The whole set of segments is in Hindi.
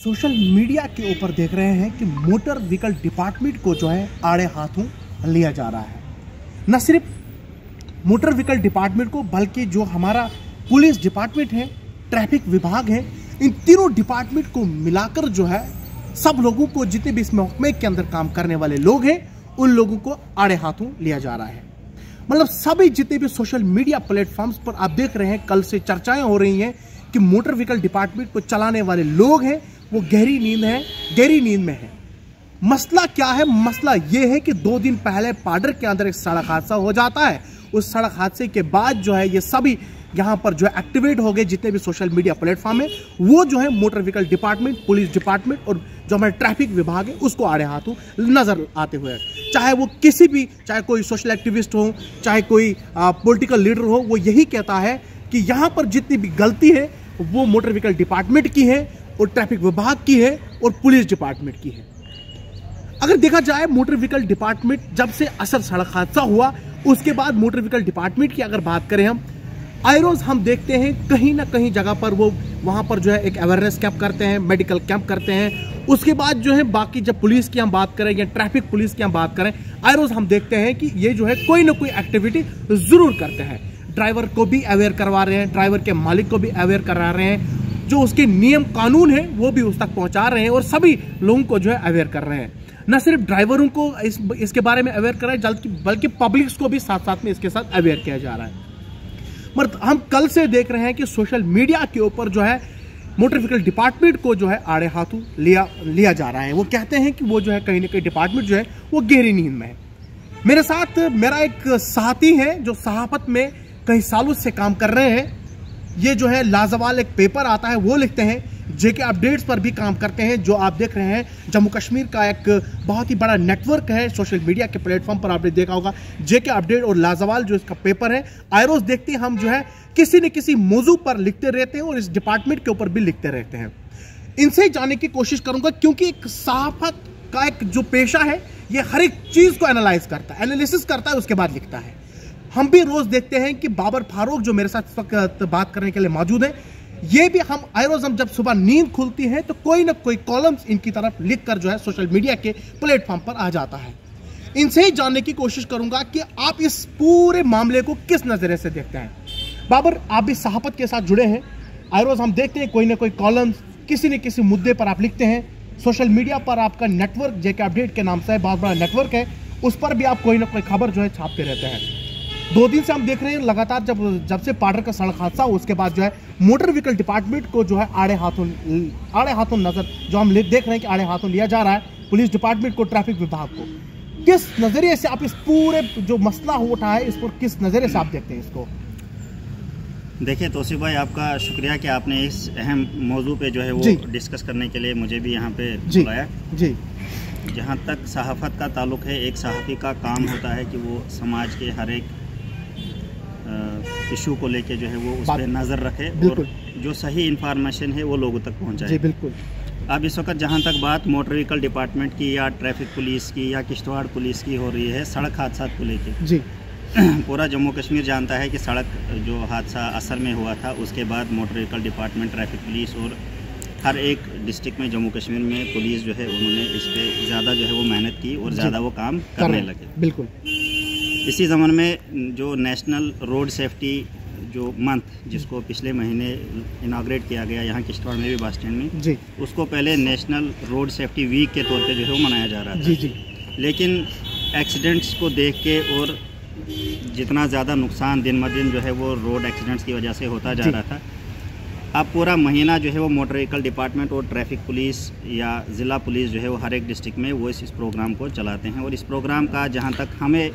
सोशल मीडिया के ऊपर देख रहे हैं कि मोटर व्हीकल डिपार्टमेंट को जो है आड़े हाथों लिया जा रहा है। न सिर्फ मोटर व्हीकल डिपार्टमेंट को बल्कि जो हमारा पुलिस डिपार्टमेंट है, ट्रैफिक विभाग है, इन तीनों डिपार्टमेंट को मिलाकर जो है सब लोगों को, जितने भी इस महकमे के अंदर काम करने वाले लोग हैं, उन लोगों को आड़े हाथों लिया जा रहा है। मतलब सभी जितने भी सोशल मीडिया प्लेटफॉर्म्स पर आप देख रहे हैं, कल से चर्चाएं हो रही हैं कि मोटर व्हीकल डिपार्टमेंट को चलाने वाले लोग हैं वो गहरी नींद में है। मसला क्या है? मसला यह है कि 2 दिन पहले पाडर के अंदर एक सड़क हादसा हो जाता है। उस सड़क हादसे के बाद जो है ये सभी यहाँ पर जो है एक्टिवेट हो गए, जितने भी सोशल मीडिया प्लेटफॉर्म है वो जो है motor vehicle department, police department और जो हमारे ट्रैफिक विभाग है उसको आड़े हाथों नजर आते हुए, चाहे वो किसी भी, चाहे कोई सोशल एक्टिविस्ट हो, चाहे कोई पॉलिटिकल लीडर हो, वो यही कहता है कि यहाँ पर जितनी भी गलती है वो मोटर व्हीकल डिपार्टमेंट की है और ट्रैफिक विभाग की है और पुलिस डिपार्टमेंट की है। अगर देखा जाए मोटर व्हीकल डिपार्टमेंट जब से असल सड़क हादसा हुआ उसके बाद मोटर व्हीकल डिपार्टमेंट की अगर बात करें हम, आए रोज हम देखते हैं कहीं ना कहीं जगह पर वो वहां पर जो है एक अवेयरनेस कैंप करते हैं, मेडिकल कैंप करते हैं। उसके बाद जो है बाकी जब पुलिस की हम बात करें या ट्रैफिक पुलिस की हम बात करें, आए रोज हम देखते हैं कि ये जो है कोई ना कोई एक्टिविटी जरूर करते हैं। ड्राइवर को भी अवेयर करवा रहे हैं, ड्राइवर के मालिक को भी अवेयर करा रहे हैं, जो उसके नियम कानून है वो भी उस तक पहुंचा रहे हैं और सभी लोगों को जो है अवेयर कर रहे हैं। न सिर्फ ड्राइवरों को इसके बारे में अवेयर कर रहे हैं बल्कि पब्लिक्स को भी साथ साथ में इसके साथ अवेयर किया जा रहा है। मतलब हम कल से देख रहे हैं कि सोशल मीडिया के ऊपर जो है मोटर व्हीकल डिपार्टमेंट को जो है आड़े हाथों लिया जा रहा है। वो कहते हैं कि वो जो है कहीं ना कहीं डिपार्टमेंट जो है वो गहरी नींद में है। मेरे साथ मेरा एक साथी है जो सहाफत में कई सालों से काम कर रहे हैं। ये जो है लाजवाल एक पेपर आता है वो लिखते हैं, जेके अपडेट्स पर भी काम करते हैं। जो आप देख रहे हैं जम्मू कश्मीर का एक बहुत ही बड़ा नेटवर्क है सोशल मीडिया के प्लेटफॉर्म पर, आपने देखा होगा जेके अपडेट और लाजवाल जो इसका पेपर है। आए रोज देखते हैं हम जो है किसी न किसी मौजू पर लिखते रहते हैं और इस डिपार्टमेंट के ऊपर भी लिखते रहते हैं। इनसे जानने की कोशिश करूंगा क्योंकि एक सहाफत का एक जो पेशा है ये हर एक चीज को एनालाइज करता है, एनालिसिस करता है, उसके बाद लिखता है। हम भी रोज देखते हैं कि बाबर फारूक जो मेरे साथ इस वक्त बात करने के लिए मौजूद है, ये भी हम आए रोज हम जब सुबह नींद खुलती है तो कोई ना कोई कॉलम्स इनकी तरफ लिखकर जो है सोशल मीडिया के प्लेटफॉर्म पर आ जाता है। इनसे ही जानने की कोशिश करूंगा कि आप इस पूरे मामले को किस नजरिए से देखते हैं। बाबर, आप भी सहाफत के साथ जुड़े हैं, आए रोज हम देखते हैं कोई ना कोई कॉलम्स किसी न किसी मुद्दे पर आप लिखते हैं। सोशल मीडिया पर आपका नेटवर्क जेके अपडेट के नाम से बहुत बड़ा नेटवर्क है, उस पर भी आप कोई ना कोई खबर जो है छापते रहते हैं। 2 दिन से हम देख रहे हैं लगातार जब से पाडर का सड़क हादसा हुआ उसके बाद जो है मोटर व्हीकल डिपार्टमेंट को जो है आड़े हाथों नजर जो हम देख रहे हैं कि आड़े हाथों लिया जा रहा है, पुलिस डिपार्टमेंट को, ट्रैफिक विभाग को। किस नजरिए से आप इस पूरे जो मसला उठा है इस पर किस नजरिए से आप देखते हैं इसको? देखिए तौसीफ भाई, आपका शुक्रिया कि आपने इस अहम मौजू पे जो है वो डिस्कस करने के लिए मुझे भी यहाँ पे बुलाया। जी, जहाँ तक सहाफत का ताल्लुक है, एक सहाफ़ी का काम होता है कि वो समाज के हर एक इशू को लेके जो है वो उस पर नज़र रखे और जो सही इंफॉर्मेशन है वो लोगों तक पहुँचाए। जी बिल्कुल। अब इस वक्त जहाँ तक बात मोटर व्हीकल डिपार्टमेंट की या ट्रैफिक पुलिस की या किश्तवाड़ पुलिस की हो रही है सड़क हादसा को लेके, जी पूरा जम्मू कश्मीर जानता है कि सड़क जो हादसा असल में हुआ था उसके बाद motor vehicle department, traffic police और हर एक डिस्ट्रिक्ट में जम्मू कश्मीर में पुलिस जो है उन्होंने इस पर ज़्यादा जो है वो मेहनत की और ज़्यादा वो काम करने लगे। बिल्कुल। इसी ज़माने में जो नेशनल रोड सेफ्टी जो मंथ जिसको पिछले महीने इनाग्रेट किया गया यहाँ किश्तवाड़ में भी बस स्टैंड में, जी उसको पहले नेशनल रोड सेफ्टी वीक के तौर पे जो है वो मनाया जा रहा था। जी जी। लेकिन एक्सीडेंट्स को देख के और जितना ज़्यादा नुकसान दिन ब दिन जो है वो रोड एक्सीडेंट्स की वजह से होता जा रहा था, अब पूरा महीना जो है वो मोटर व्हीकल डिपार्टमेंट और ट्रैफिक पुलिस या ज़िला पुलिस जो है वो हर एक डिस्ट्रिक्ट में वो इस प्रोग्राम को चलाते हैं। और इस प्रोग्राम का जहाँ तक हमें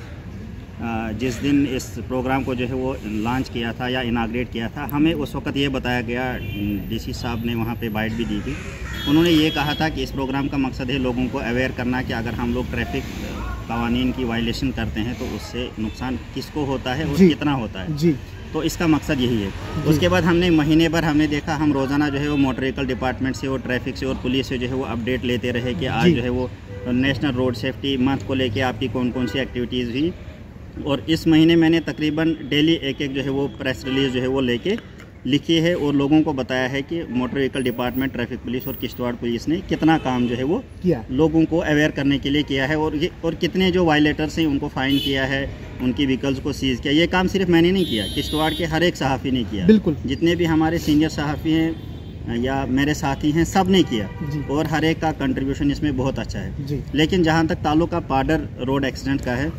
जिस दिन इस प्रोग्राम को जो है वो लॉन्च किया था या इनाग्रेट किया था, हमें उस वक्त ये बताया गया, डीसी साहब ने वहाँ पे बाइट भी दी थी, उन्होंने ये कहा था कि इस प्रोग्राम का मकसद है लोगों को अवेयर करना कि अगर हम लोग ट्रैफिक कवानीन की वायलेशन करते हैं तो उससे नुकसान किसको होता है और कितना होता है। जी। तो इसका मकसद यही है। उसके बाद हमने महीने भर हमने देखा, हम रोज़ाना जो है वो मोटर व्हीकल डिपार्टमेंट से और ट्रैफिक से और पुलिस से जो है वो अपडेट लेते रहे कि आज जो है वो नेशनल रोड सेफ्टी मंथ को लेके आपकी कौन कौन सी एक्टिविटीज़ हुई। और इस महीने मैंने तकरीबन डेली एक जो है वो प्रेस रिलीज़ जो है वो लेके लिखी है और लोगों को बताया है कि motor vehicle department, traffic police और किश्तवाड़ पुलिस ने कितना काम जो है वो किया, लोगों को अवेयर करने के लिए किया है, और कितने जो वायलेटर्स हैं उनको फाइन किया है, उनकी व्हीकल्स को सीज किया। ये काम सिर्फ मैंने नहीं किया, किश्तवाड़ के हर एक सहाफ़ी ने किया। बिल्कुल, जितने भी हमारे सीनियर सहाफ़ी हैं या मेरे साथी हैं, सब ने किया और हर एक का कंट्रीब्यूशन इसमें बहुत अच्छा है। लेकिन जहाँ तक ताल्लुक पाडर रोड एक्सीडेंट का है,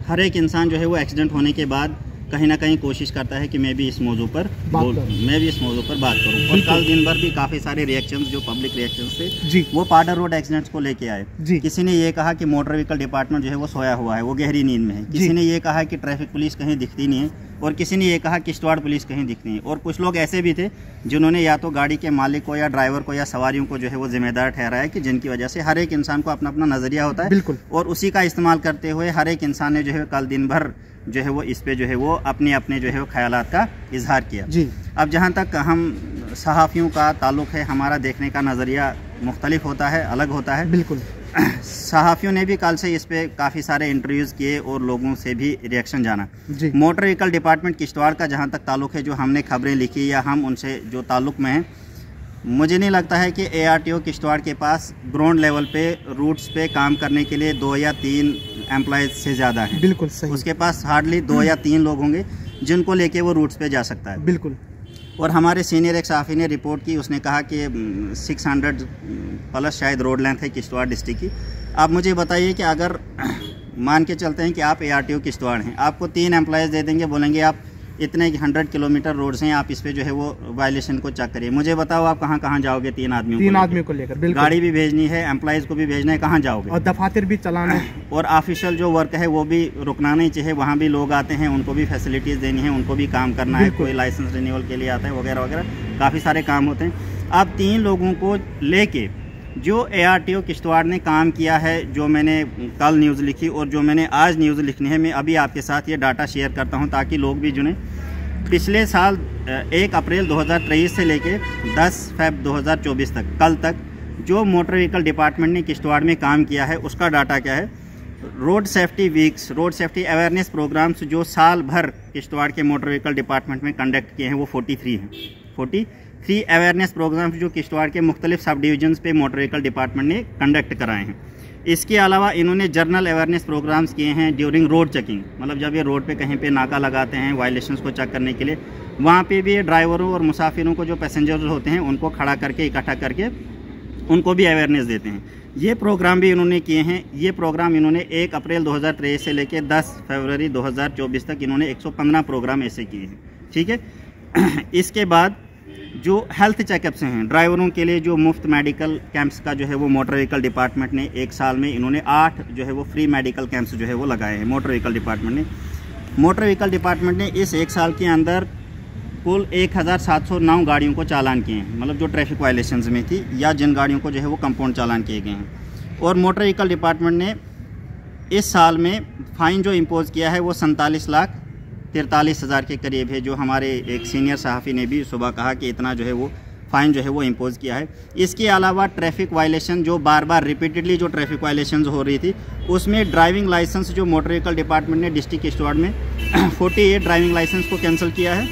हर एक इंसान जो है वो एक्सीडेंट होने के बाद कहीं ना कहीं कोशिश करता है कि मैं भी इस मौजू पर बात करूं। और कल दिन भर भी काफ़ी सारे रिएक्शंस, जो पब्लिक रिएक्शंस थे, वो पाडर रोड एक्सीडेंट्स को लेके आए। किसी ने ये कहा कि मोटर व्हीकल डिपार्टमेंट जो है वो सोया हुआ है, वो गहरी नींद में है। किसी ने ये कहा कि ट्रैफिक पुलिस कहीं दिखती नहीं है, और किसी ने ये कहा कि किश्तवाड़ पुलिस कहीं दिखती है। और कुछ लोग ऐसे भी थे जिन्होंने या तो गाड़ी के मालिक को या ड्राइवर को या सवारियों को जो है वो जिम्मेदार ठहराया, कि जिनकी वजह से हर एक इंसान को अपना अपना नज़रिया होता है। बिल्कुल, और उसी का इस्तेमाल करते हुए हर एक इंसान ने जो है कल दिन भर जो है वो इस पे जो है वो अपने अपने जो है वो ख्यालात का इजहार किया। अब जहाँ तक हम सहाफ़ियों का ताल्लुक है, हमारा देखने का नज़रिया मुख्तलिफ होता है, अलग होता है। बिल्कुल, सहाफ़ियों ने भी कल से इस पे काफ़ी सारे इंटरव्यूज़ किए और लोगों से भी रिएक्शन जाना। मोटर व्हीकल डिपार्टमेंट किश्तवाड़ का जहाँ तक ताल्लुक है, जो हमने खबरें लिखी या हम उनसे जो ताल्लुक में हैं, मुझे नहीं लगता है कि ARTO किश्तवाड़ के पास ग्राउंड लेवल पे रूट्स पे काम करने के लिए 2 या 3 एम्प्लॉयज़ से ज़्यादा है। बिल्कुल सही, उसके पास हार्डली 2 या 3 लोग होंगे जिनको लेके वो रूट्स पे जा सकता है। बिल्कुल, और हमारे सीनियर एक सहाफ़ी ने रिपोर्ट की, उसने कहा कि 600 प्लस शायद रोड लेंथ है किश्तवाड़ डिस्ट्रिक्ट की। आप मुझे बताइए कि अगर मान के चलते हैं कि आप ARTO किश्तवाड़ हैं, आपको 3 एम्प्लॉयज़ दे देंगे, बोलेंगे आप इतने 100 किलोमीटर रोड्स हैं, आप इस पे जो है वो वायलेशन को चेक करिए। मुझे बताओ आप कहाँ कहाँ जाओगे 3 आदमियों को लेकर? गाड़ी भी भेजनी है, एम्प्लॉयज़ को भी भेजना है, कहाँ जाओगे? और दफातर भी चलाना है, और ऑफिशियल जो वर्क है वो भी रुकना नहीं चाहिए। वहाँ भी लोग आते हैं, उनको भी फैसिलिटीज़ देनी है, उनको भी काम करना है, कोई लाइसेंस रिन्यूअल के लिए आता है वगैरह वगैरह, काफ़ी सारे काम होते हैं। अब 3 लोगों को लेके जो ARTO किश्तवाड़ ने काम किया है, जो मैंने कल न्यूज़ लिखी और जो मैंने आज न्यूज़ लिखनी है, मैं अभी आपके साथ ये डाटा शेयर करता हूँ ताकि लोग भी जुड़ें। पिछले साल 1 अप्रैल 2023 से लेके 10 फ़रवरी 2024 तक, कल तक, जो मोटर व्हीकल डिपार्टमेंट ने किश्तवाड़ में काम किया है उसका डाटा क्या है। Road safety weeks, road safety awareness programs जो साल भर किश्तवाड़ के मोटर व्हीकल डिपार्टमेंट में कंडक्ट किए हैं वो 43 हैं। 43 अवेयरनेस प्रोग्राम्स जो किश्तवाड़ के मुख्तलिफ सब डिवीजन्स पे मोटर व्हीकल डिपार्टमेंट ने कंडक्ट कराए हैं। इसके अलावा इन्होंने जर्नल अवेयरनेस प्रोग्राम्स किए हैं ड्यूरिंग रोड चेकिंग, मतलब जब ये रोड पे कहीं पे नाका लगाते हैं वायलेशंस को चेक करने के लिए, वहाँ पे भी ड्राइवरों और मुसाफिरों को, जो पैसेंजर्स होते हैं, उनको खड़ा करके इकट्ठा करके उनको भी अवेयरनेस देते हैं। ये प्रोग्राम भी इन्होंने किए हैं। ये प्रोग्राम इन्होंने 1 अप्रैल 2023 से लेकर 10 फरवरी 2024 तक इन्होंने 115 प्रोग्राम ऐसे किए हैं। ठीक है। इसके बाद जो हेल्थ चेकअप्स हैं ड्राइवरों के लिए, जो मुफ्त मेडिकल कैंप्स का जो है वो मोटर व्हीकल डिपार्टमेंट ने 1 साल में इन्होंने 8 जो है वो फ्री मेडिकल कैंप्स जो है वो लगाए हैं मोटर व्हीकल डिपार्टमेंट ने। मोटर व्हीकल डिपार्टमेंट ने इस 1 साल के अंदर कुल 1709 गाड़ियों को चालान किए हैं, मतलब जो ट्रैफिक वायलेशंस में थी या जिन गाड़ियों को जो है वो कंपाउंड चालान किए गए हैं। और मोटर व्हीकल डिपार्टमेंट ने इस साल में फ़ाइन जो इम्पोज़ किया है वो 47,43,000 के करीब है, जो हमारे एक सीनियर सहाफ़ी ने भी सुबह कहा कि इतना जो है वो फ़ाइन जो है वो इम्पोज़ किया है। इसके अलावा ट्रैफिक वायलेशन जो बार बार रिपीटेडली जो ट्रैफिक वायलेशन हो रही थी, उसमें ड्राइविंग लाइसेंस जो मोटर व्हीकल डिपार्टमेंट ने डिस्ट्रिक्ट किश्तवाड़ में 48 ड्राइविंग लाइसेंस को कैंसिल किया है,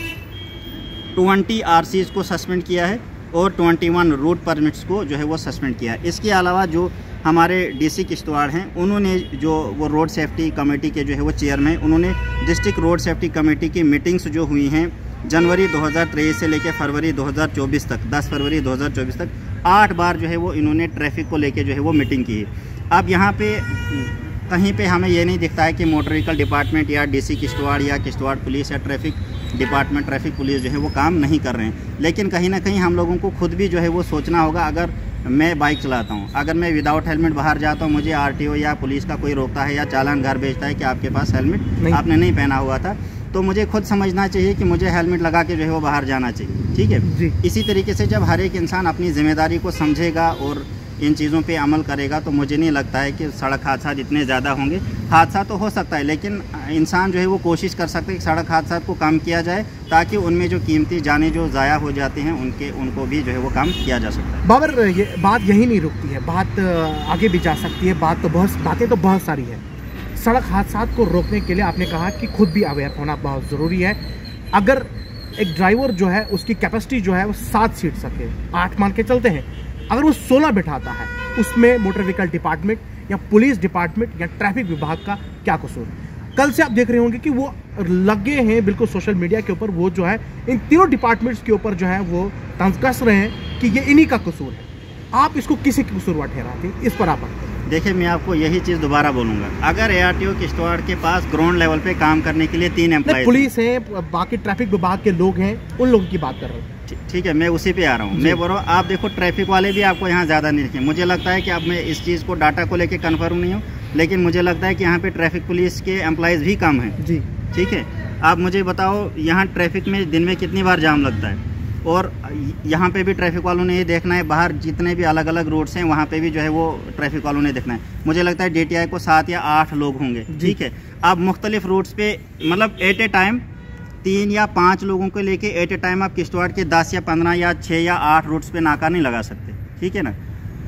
20 RCs को सस्पेंड किया है और 21 रूट परमिट्स को जो है वो सस्पेंड किया है। इसके अलावा जो हमारे DC किश्तवाड़ हैं, उन्होंने जो वो रोड सेफ्टी कमेटी के जो है वो चेयरमैन, उन्होंने डिस्ट्रिक्ट रोड सेफ्टी कमेटी की मीटिंग्स जो हुई हैं जनवरी 2023 से लेकर फरवरी 2024 तक, 10 फरवरी 2024 तक 8 बार जो है वो इन्होंने ट्रैफिक को लेके जो है वो मीटिंग की है। अब यहाँ पे कहीं पे हमें ये नहीं दिखता है कि मोटर व्हीकल डिपार्टमेंट या DC किश्तवाड़ या किश्तवाड़ पुलिस या ट्रैफिक डिपार्टमेंट, ट्रैफिक पुलिस जो है वो काम नहीं कर रहे हैं। लेकिन कहीं ना कहीं हम लोगों को खुद भी जो है वो सोचना होगा। अगर मैं बाइक चलाता हूँ, अगर मैं विदाउट हेलमेट बाहर जाता हूँ, मुझे RTO या पुलिस का कोई रोकता है या चालान घर भेजता है कि आपके पास हेलमेट आपने नहीं पहना हुआ था, तो मुझे खुद समझना चाहिए कि मुझे हेलमेट लगा के जो है वो बाहर जाना चाहिए। ठीक है। इसी तरीके से जब हर एक इंसान अपनी जिम्मेदारी को समझेगा और इन चीज़ों पे अमल करेगा, तो मुझे नहीं लगता है कि सड़क हादसा जितने ज़्यादा होंगे। हादसा तो हो सकता है, लेकिन इंसान जो है वो कोशिश कर सकते हैं कि सड़क हादसा को कम किया जाए, ताकि उनमें जो कीमती जानें जो ज़ाया हो जाती हैं उनको भी जो है वो काम किया जा सकता है। बाबर, ये बात यही नहीं रुकती है, बात आगे भी जा सकती है। बातें तो बहुत सारी है। सड़क हादसा को रोकने के लिए आपने कहा कि खुद भी अवेयर होना बहुत ज़रूरी है। अगर एक ड्राइवर जो है उसकी कैपेसिटी जो है वो 7 सीट सके, 8 मान के चलते हैं, अगर वो 16 बिठाता है, उसमें मोटर व्हीकल डिपार्टमेंट या पुलिस डिपार्टमेंट या ट्रैफिक विभाग का क्या कसूर? कल से आप देख रहे होंगे कि वो लगे हैं बिल्कुल सोशल मीडिया के ऊपर, वो जो है इन तीनों डिपार्टमेंट्स के ऊपर जो है वो तंज कस रहे हैं कि ये इन्हीं का कसूर है। आप इसको किसी की कसूरवार ठहराते हैं? इस पर आप देखिए, मैं आपको यही चीज़ दोबारा बोलूंगा, अगर ARTO किश्तवाड़ के पास ग्राउंड लेवल पे काम करने के लिए 3 एम्प्लॉय, पुलिस है, बाकी ट्रैफिक विभाग के लोग हैं, उन लोगों की बात कर रहे हैं। ठीक है, मैं उसी पे आ रहा हूँ। मैं बोल रहा हूँ, आप देखो ट्रैफिक वाले भी आपको यहाँ ज़्यादा नहीं दिखे। मुझे लगता है कि अब मैं इस चीज़ को डाटा को लेके कन्फर्म नहीं हूँ, लेकिन मुझे लगता है कि यहाँ पे ट्रैफिक पुलिस के एम्प्लॉयज़ भी कम हैं जी। ठीक है, आप मुझे बताओ यहाँ ट्रैफिक में दिन में कितनी बार जाम लगता है, और यहाँ पे भी ट्रैफिक वालों ने ये देखना है, बाहर जितने भी अलग अलग रूट्स हैं वहाँ पे भी जो है वो ट्रैफिक वालों ने देखना है। मुझे लगता है DTI को 7 या 8 लोग होंगे। ठीक है, आप मुख्तलिफ रूट्स पे मतलब एट ए टाइम 3 या 5 लोगों को लेके एट ए टाइम आप किश्तवाड़ के 10 या 15 या 6 या 8 रूट्स पे नाका नहीं लगा सकते। ठीक है ना,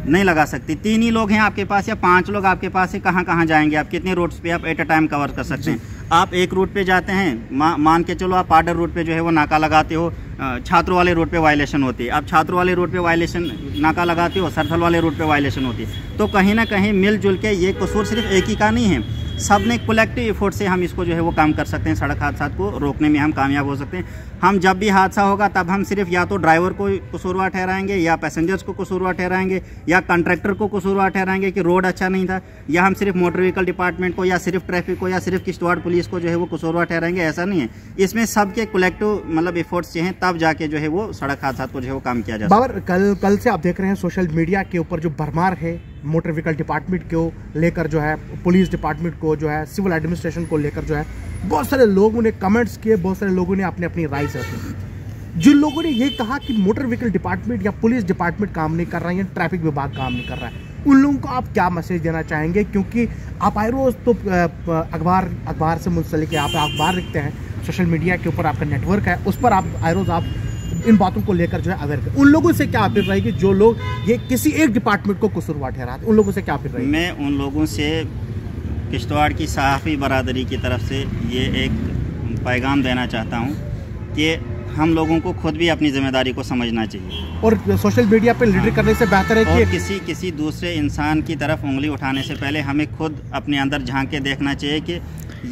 नहीं लगा सकते। 3 ही लोग हैं आपके पास या 5 लोग आपके पास है, कहाँ कहाँ जाएंगे आप? कितने रूट्स पे आप एट ए टाइम कवर कर सकते हैं? आप एक रूट पे जाते हैं, मान के चलो आप पाडर रूट पे जो है वो नाका लगाते हो, छात्रों वाले रूट पे वायलेशन होती है। आप छात्रों वाले रूट पे वायलेशन नाका लगाते हो, सरथल वाले रूट पे वायलेशन होती है। तो कहीं ना कहीं मिलजुल के ये कसूर सिर्फ एक ही का नहीं है, सब ने कलेक्टिव एफर्ट से हम इसको जो है वो काम कर सकते हैं। सड़क हादसा को रोकने में हम कामयाब हो सकते हैं। हम जब भी हादसा होगा तब हम सिर्फ या तो ड्राइवर को कसूरवार ठहराएंगे, या पैसेंजर्स को कसूरवार ठहराएंगे, या कंट्रैक्टर को कसूरवार ठहराएंगे कि रोड अच्छा नहीं था, या हम सिर्फ मोटर व्हीकल डिपार्टमेंट को, या सिर्फ ट्रैफिक को, या सिर्फ किश्तवाड़ पुलिस को जो है वो कसूरवार ठहराएंगे। ऐसा नहीं है, इसमें सबके कलेक्टिव मतलब एफर्ट्स हैं, तब जाके जो है वो सड़क हादसा को जो है वो काम किया जाता है। बाबर, कल से आप देख रहे हैं सोशल मीडिया के ऊपर जो भरमार है मोटर व्हीकल डिपार्टमेंट को लेकर, जो है पुलिस डिपार्टमेंट को, जो है सिविल एडमिनिस्ट्रेशन को लेकर, जो है बहुत सारे लोगों ने कमेंट्स किए, बहुत सारे लोगों ने अपनी अपनी राय रखी। जिन लोगों ने ये कहा कि मोटर व्हीकल डिपार्टमेंट या पुलिस डिपार्टमेंट काम नहीं कर रहा है या ट्रैफिक विभाग काम नहीं कर रहा है, उन लोगों को आप क्या मैसेज देना चाहेंगे? क्योंकि आप आए रोज तो अखबार से मुंसलिक है, आप अखबार लिखते हैं, सोशल मीडिया के ऊपर आपका नेटवर्क है, उस पर आप आए रोज आप इन बातों को लेकर जो है अवेयर करें। उन लोगों से क्या अपील रहेगी जो लोग ये किसी एक डिपार्टमेंट को कसूरवार ठहराते, उन लोगों से क्या अपील रहेगी? मैं उन लोगों से किश्तवाड़ की सहाफ़ी बरादरी की तरफ से ये एक पैगाम देना चाहता हूँ कि हम लोगों को खुद भी अपनी जिम्मेदारी को समझना चाहिए, और सोशल मीडिया पर लीडर करने से बेहतर है कि किसी दूसरे इंसान की तरफ उंगली उठाने से पहले हमें खुद अपने अंदर झांक के देखना चाहिए कि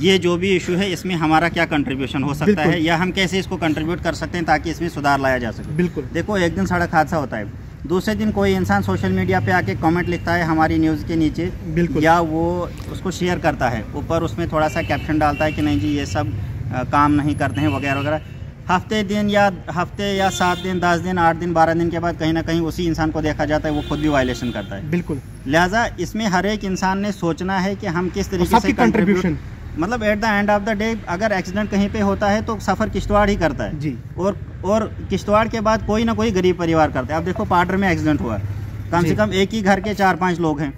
ये जो भी इशू है इसमें हमारा क्या कंट्रीब्यूशन हो सकता है, या हम कैसे इसको कंट्रीब्यूट कर सकते हैं ताकि इसमें सुधार लाया जा सके। बिल्कुल, देखो एक दिन सड़क हादसा होता है, दूसरे दिन कोई इंसान सोशल मीडिया पे आके कमेंट लिखता है हमारी न्यूज़ के नीचे, बिल्कुल, या वो उसको शेयर करता है, ऊपर उसमें थोड़ा सा कैप्शन डालता है कि नहीं जी ये सब काम नहीं करते हैं वगैरह वगैरह। हफ्ते या 7 दिन 10 दिन 8 दिन 12 दिन के बाद कहीं ना कहीं उसी इंसान को देखा जाता है वो खुद भी वायलेशन करता है। बिल्कुल, लिहाजा इसमें हर एक इंसान ने सोचना है कि हम किस तरीके से कंट्रीब्यूशन, मतलब at the end of the day अगर एक्सीडेंट कहीं पे होता है तो सफ़र किश्तवाड़ ही करता है जी, और किश्तवाड़ के बाद कोई ना कोई गरीब परिवार करता है। अब देखो पाडर में एक्सीडेंट हुआ, कम से कम एक ही घर के 4-5 लोग हैं,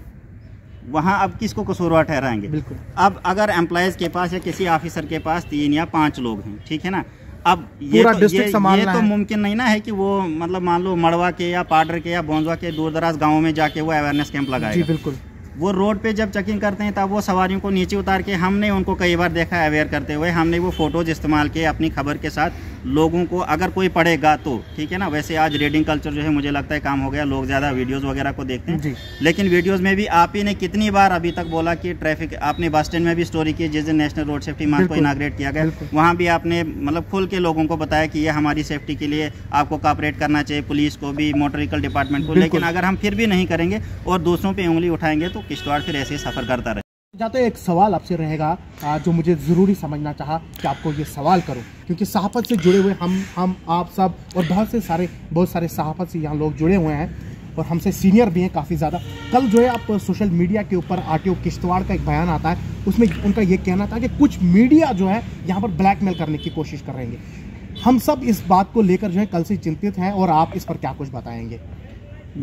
वहाँ अब किसको कसूरवार ठहराएंगे? बिल्कुल, अब अगर एम्प्लॉयज़ के पास या किसी ऑफिसर के पास 3 या 5 लोग हैं, ठीक है ना, अब ये तो मुमकिन नहीं ना है कि वो मतलब मान लो मड़वा के या पाडर के या बोंजवा के दूर दराज गाँव में जाके वो अवेयरनेस कैंप लगाएगा। बिल्कुल, वो रोड पे जब चेकिंग करते हैं तब वो सवारियों को नीचे उतार के, हमने उनको कई बार देखा है अवेयर करते हुए, हमने वो फोटोज इस्तेमाल किए अपनी खबर के साथ लोगों को, अगर कोई पढ़ेगा तो ठीक है ना। वैसे आज रीडिंग कल्चर जो है मुझे लगता है काम हो गया, लोग ज़्यादा वीडियोस वगैरह को देखते हैं, लेकिन वीडियोस में भी आप ही ने कितनी बार अभी तक बोला कि ट्रैफिक, आपने बस स्टैंड में भी स्टोरी की जिस दिन नेशनल रोड सेफ्टी मंथ को इनाग्रेट किया गया, वहाँ भी आपने मतलब खुल के लोगों को बताया कि ये हमारी सेफ्टी के लिए आपको कोऑपरेट करना चाहिए, पुलिस को भी, मोटर व्हीकल डिपार्टमेंट को। लेकिन अगर हम फिर भी नहीं करेंगे और दूसरों पर उंगली उठाएंगे तो किश्तवाड़ फिर ऐसे सफ़र करता रहे। जाते एक सवाल आपसे रहेगा जो मुझे ज़रूरी समझना चाहा कि आपको ये सवाल करूं, क्योंकि सहाफ़त से जुड़े हुए हम आप सब और बहुत सारे सहाफ़त से यहाँ लोग जुड़े हुए हैं और हमसे सीनियर भी हैं काफ़ी ज़्यादा। कल जो है आप सोशल मीडिया के ऊपर RTO किश्तवाड़ का एक बयान आता है, उसमें उनका ये कहना था कि कुछ मीडिया जो है यहाँ पर ब्लैकमेल करने की कोशिश कर रहे हैं। हम सब इस बात को लेकर जो है कल से चिंतित हैं, और आप इस पर क्या कुछ बताएंगे?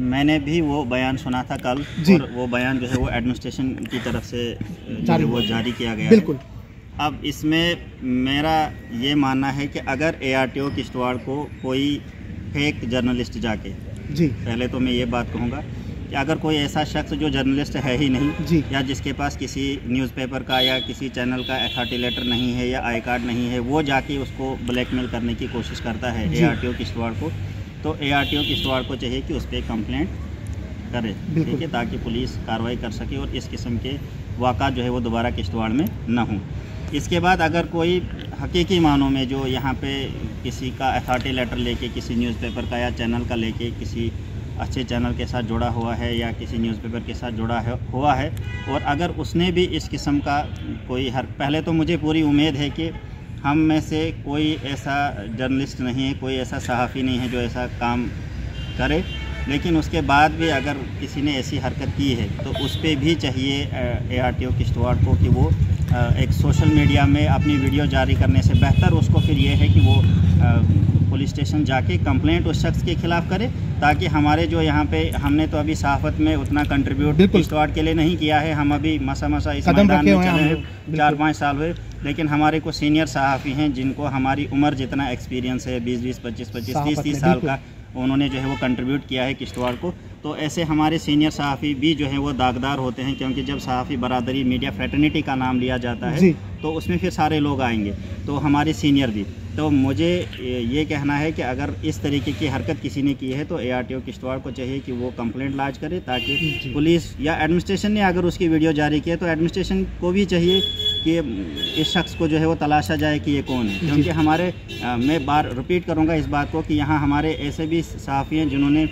मैंने भी वो बयान सुना था कल, और वो बयान जो है वो एडमिनिस्ट्रेशन की तरफ से वो जारी किया गया। बिल्कुल। अब इसमें मेरा ये मानना है कि अगर ARTO किश्तवाड़ को कोई फेक जर्नलिस्ट जाके, जी, पहले तो मैं ये बात कहूँगा कि अगर कोई ऐसा शख्स जो जर्नलिस्ट है ही नहीं जी, या जिसके पास किसी न्यूज़पेपर का या किसी चैनल का अथॉरिटी लेटर नहीं है या आई कार्ड नहीं है, वो जाके उसको ब्लैकमेल करने की कोशिश करता है ARTO किश्तवाड़ को, तो ARTO किश्तवाड़ को चाहिए कि उस पर कंप्लेंट करे, ठीक है, ताकि पुलिस कार्रवाई कर सके और इस किस्म के वाक़ात जो है वो दोबारा किश्तवाड़ में ना हों। इसके बाद अगर कोई हकीकी मानों में जो यहाँ पे किसी का अथॉरिटी लेटर लेके किसी न्यूज़पेपर का या चैनल का लेके किसी अच्छे चैनल के साथ जुड़ा हुआ है या किसी न्यूज़पेपर के साथ जुड़ा हुआ है और अगर उसने भी इस किस्म का कोई पहले तो मुझे पूरी उम्मीद है कि हम में से कोई ऐसा जर्नलिस्ट नहीं है, कोई ऐसा सहाफ़ी नहीं है जो ऐसा काम करे, लेकिन उसके बाद भी अगर किसी ने ऐसी हरकत की है तो उस पर भी चाहिए ARTO किश्तवाड़ को कि वो एक सोशल मीडिया में अपनी वीडियो जारी करने से बेहतर उसको फिर ये है कि वो पुलिस स्टेशन जाके कंप्लेंट उस शख्स के खिलाफ़ करे, ताकि हमारे जो यहाँ पे हमने तो अभी सहाफ़त में उतना कंट्रीब्यूट किश्तवाड़ के लिए नहीं किया है, हम अभी मसा इस मैदान में चले हैं 4-5 साल हुए, लेकिन हमारे को सीनियर सहाफ़ी हैं जिनको हमारी उम्र जितना एक्सपीरियंस है 20-20, 25-25, 30-30 साल का, उन्होंने जो है वो कंट्रीब्यूट किया है किश्तवाड़ को। तो ऐसे हमारे सीनियर सहाफ़ी भी जो है वो दागदार होते हैं, क्योंकि जब सहाफ़ी बरादरी मीडिया फ्रेटर्निटी का नाम लिया जाता है तो उसमें फिर सारे लोग आएंगे, तो हमारे सीनियर भी। तो मुझे ये कहना है कि अगर इस तरीके की हरकत किसी ने की है तो ARTO किश्तवाड़ को चाहिए कि वो कंप्लेंट लॉन्च करे, ताकि पुलिस या एडमिनिस्ट्रेशन ने अगर उसकी वीडियो जारी की है तो एडमिनिस्ट्रेशन को भी चाहिए कि इस शख्स को जो है वो तलाशा जाए कि ये कौन है, क्योंकि हमारे मैं बार रिपीट करूंगा इस बात को कि यहाँ हमारे ऐसे भी सहाफ़ी हैं जिन्होंने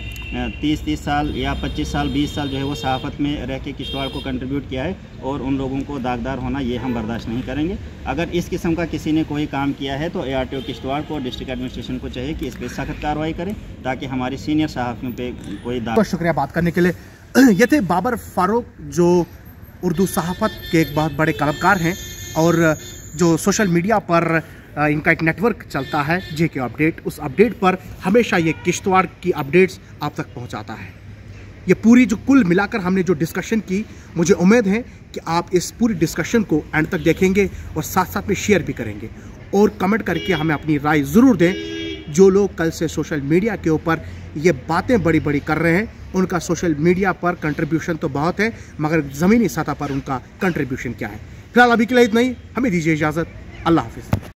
30-30 साल या 25 साल 20 साल जो है वो सहाफ़त में रह के किश्तवाड़ को कंट्रीब्यूट किया है, और उन लोगों को दागदार होना ये हम बर्दाश्त नहीं करेंगे। अगर इस किस्म का किसी ने कोई काम किया है तो ARTO किश्तवाड़ को डिस्ट्रिक्ट एडमिनिस्ट्रेशन को चाहिए कि इस पर सख्त कार्रवाई करें, ताकि हमारी सीनियर सहाफ़ियों पे कोई बहुत शुक्रिया बात करने के लिए। ये थे बाबर फारूक, जो उर्दू सहाफ़त के एक बहुत बड़े कलाकार हैं और जो सोशल मीडिया पर इनका एक नेटवर्क चलता है JK अपडेट, उस अपडेट पर हमेशा ये किश्तवाड़ की अपडेट्स आप तक पहुंचाता है। ये पूरी जो कुल मिलाकर हमने जो डिस्कशन की, मुझे उम्मीद है कि आप इस पूरी डिस्कशन को एंड तक देखेंगे और साथ साथ में शेयर भी करेंगे और कमेंट करके हमें अपनी राय ज़रूर दें। जो लोग कल से सोशल मीडिया के ऊपर ये बातें बड़ी बड़ी कर रहे हैं, उनका सोशल मीडिया पर कंट्रीब्यूशन तो बहुत है, मगर ज़मीनी सतह पर उनका कंट्रीब्यूशन क्या है। फिलहाल अभी के लिए इतना ही, हमें दीजिए इजाज़त। अल्लाह हाफिज़।